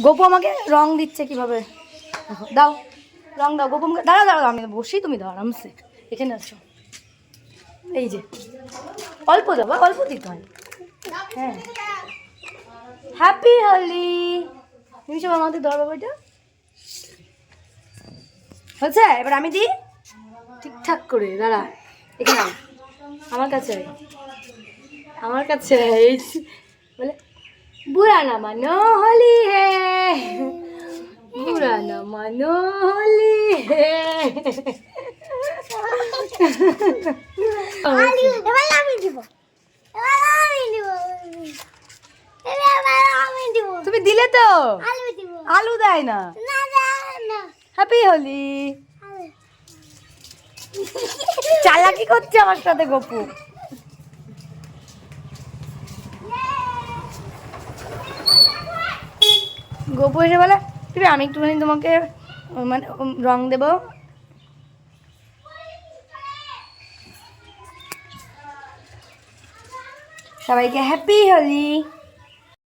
গোপু আমাকে রং দিচ্ছে কিভাবে, দাও রং দাও গোপু, দাঁড়া দাঁড়া আমি বসি, তুমি দাও আরামসে, এখানে আছো। এই যে অল্প দেবো, অল্প দিতে হয়। হ্যাঁ, হ্যাপি হোলি। নিমিষে আমাদের ধর বাবা, এটা হচ্ছে, এবার আমি দিই ঠিকঠাক করে, দাঁড়া এখানে আমার কাছে, আমার কাছে এই বলে বুড়া না মানো হোলি হে, বুড়া না মানো হোলি হে। তুমি দিলে তো, আলু দেয় না। হ্যাপি হোলি। চালাকি করছে আমার সাথে গপু। গপু এসে বলে তুমি, আমি একটুখানি তোমাকে মানে রং দেবো। সবাইকে হ্যাপি হোলি।